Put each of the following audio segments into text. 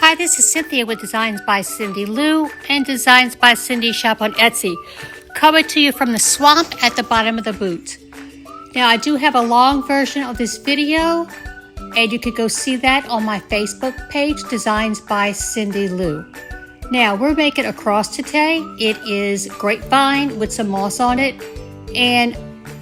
Hi, this is Cynthia with Designs by Cindy Lou and Designs by Cindy shop on Etsy. Coming to you from the swamp at the bottom of the boot. Now, I do have a long version of this video, and you could go see that on my Facebook page, Designs by Cindy Lou. Now, we're making a cross today. It is grapevine with some moss on it, and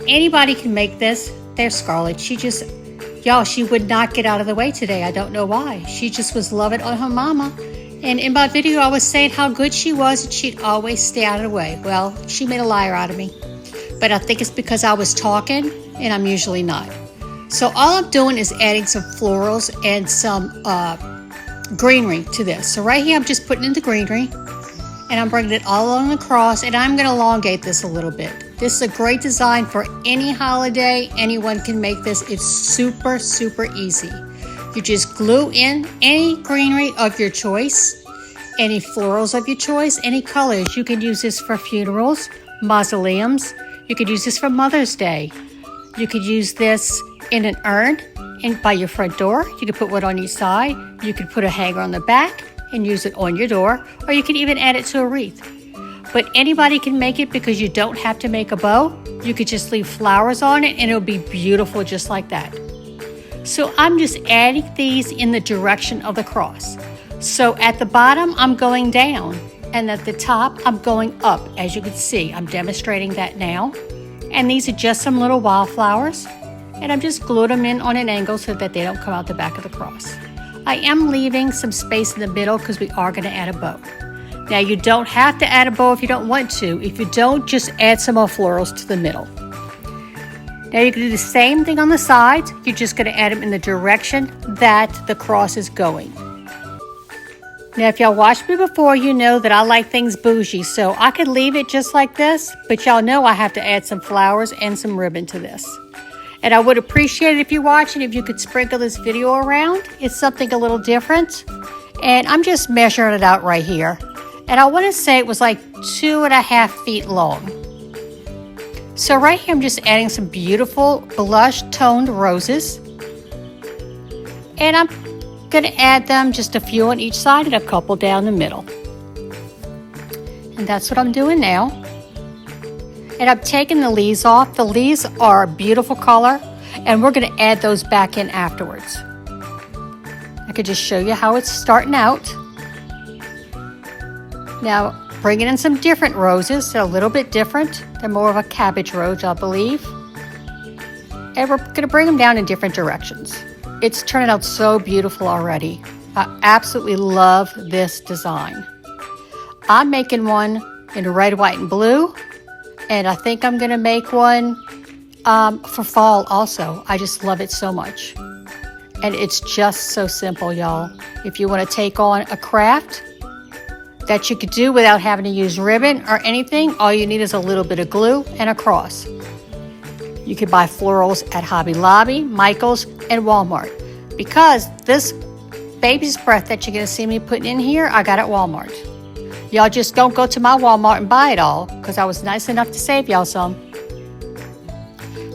anybody can make this. There's Scarlett. She would not get out of the way today. I don't know why. She just was loving on her mama. And in my video, I was saying how good she was and she'd always stay out of the way. Well, she made a liar out of me. But I think it's because I was talking and I'm usually not. So all I'm doing is adding some florals and some greenery to this. So right here, I'm just putting in the greenery and I'm bringing it all along the cross, and I'm going to elongate this a little bit. This is a great design for any holiday. Anyone can make this. It's super, super easy. You just glue in any greenery of your choice, any florals of your choice, any colors. You can use this for funerals, mausoleums. You could use this for Mother's Day. You could use this in an urn by your front door. You could put one on each side. You could put a hanger on the back and use it on your door, or you can even add it to a wreath. But anybody can make it because you don't have to make a bow. You could just leave flowers on it and it'll be beautiful just like that. So I'm just adding these in the direction of the cross. So at the bottom, I'm going down, and at the top, I'm going up. As you can see, I'm demonstrating that now. And these are just some little wildflowers, and I'm just gluing them in on an angle so that they don't come out the back of the cross. I am leaving some space in the middle because we are going to add a bow. Now, you don't have to add a bow if you don't want to. If you don't, just add some more florals to the middle. Now, you can do the same thing on the sides. You're just going to add them in the direction that the cross is going. Now, if y'all watched me before, you know that I like things bougie, so I could leave it just like this, but y'all know I have to add some flowers and some ribbon to this. And I would appreciate it if you're watching, if you could sprinkle this video around. It's something a little different. And I'm just measuring it out right here. And I want to say it was like 2.5 feet long. So right here, I'm just adding some beautiful blush toned roses. And I'm going to add them just a few on each side and a couple down the middle. And that's what I'm doing now. And I'm taking the leaves off. The leaves are a beautiful color, and we're going to add those back in afterwards. I could just show you how it's starting out. Now, bringing in some different roses. They're a little bit different. They're more of a cabbage rose, I believe. And we're going to bring them down in different directions. It's turning out so beautiful already. I absolutely love this design. I'm making one in red, white, and blue. And I think I'm going to make one for fall also. I just love it so much. And it's just so simple, y'all. If you want to take on a craft that you could do without having to use ribbon or anything, all you need is a little bit of glue and a cross. You can buy florals at Hobby Lobby, Michael's, and Walmart. Because this baby's breath that you're going to see me putting in here, I got at Walmart. Y'all just don't go to my Walmart and buy it all, because I was nice enough to save y'all some.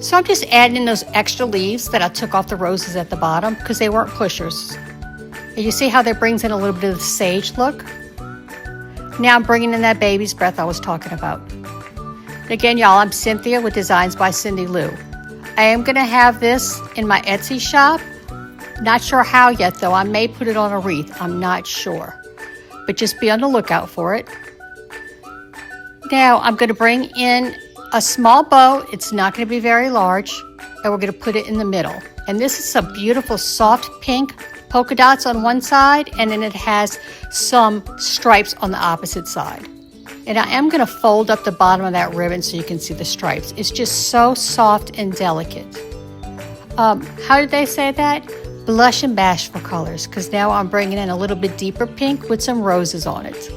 So I'm just adding in those extra leaves that I took off the roses at the bottom because they weren't pushers. And you see how that brings in a little bit of the sage look? Now I'm bringing in that baby's breath I was talking about. Again, y'all, I'm Cynthia with Designs by Cindy Lou. I am going to have this in my Etsy shop. Not sure how yet, though. I may put it on a wreath. I'm not sure. But just be on the lookout for it. Now I'm going to bring in a small bow. It's not going to be very large, and we're going to put it in the middle. And this is some beautiful soft pink polka dots on one side, and then it has some stripes on the opposite side. And I am going to fold up the bottom of that ribbon so you can see the stripes. It's just so soft and delicate. How did they say that? Blush and bashful colors, because now I'm bringing in a little bit deeper pink with some roses on it.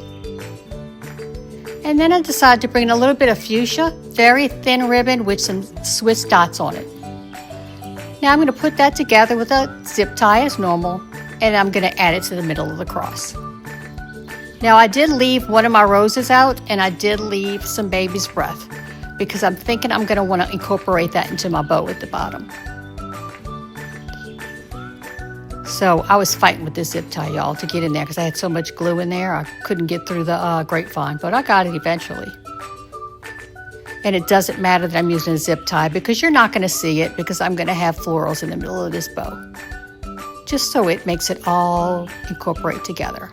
And then I decided to bring in a little bit of fuchsia, very thin ribbon with some Swiss dots on it. Now I'm going to put that together with a zip tie as normal, and I'm going to add it to the middle of the cross. Now I did leave one of my roses out, and I did leave some baby's breath because I'm thinking I'm going to want to incorporate that into my bow at the bottom. So I was fighting with this zip tie, y'all, to get in there because I had so much glue in there. I couldn't get through the grapevine, but I got it eventually. And it doesn't matter that I'm using a zip tie because you're not going to see it because I'm going to have florals in the middle of this bow. Just so it makes it all incorporate together.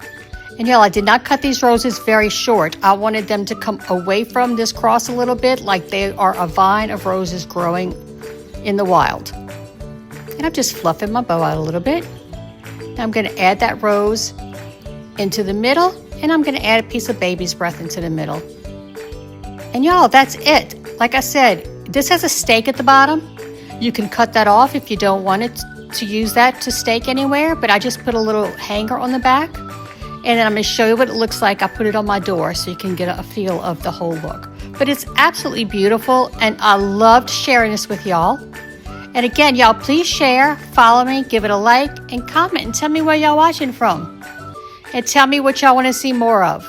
And y'all, I did not cut these roses very short. I wanted them to come away from this cross a little bit like they are a vine of roses growing in the wild. And I'm just fluffing my bow out a little bit. Now I'm going to add that rose into the middle, and I'm going to add a piece of baby's breath into the middle. And y'all, that's it. Like I said, this has a stake at the bottom. You can cut that off if you don't want it to use that to stake anywhere, but I just put a little hanger on the back. And then I'm going to show you what it looks like. I put it on my door so you can get a feel of the whole look. But it's absolutely beautiful, and I loved sharing this with y'all. And again, y'all, please share, follow me, give it a like, and comment, and tell me where y'all watching from. And tell me what y'all want to see more of.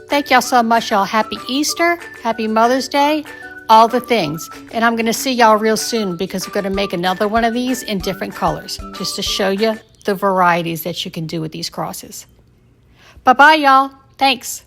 Thank y'all so much, y'all. Happy Easter, happy Mother's Day, all the things. And I'm going to see y'all real soon because we're going to make another one of these in different colors just to show you the varieties that you can do with these crosses. Bye-bye, y'all. Thanks.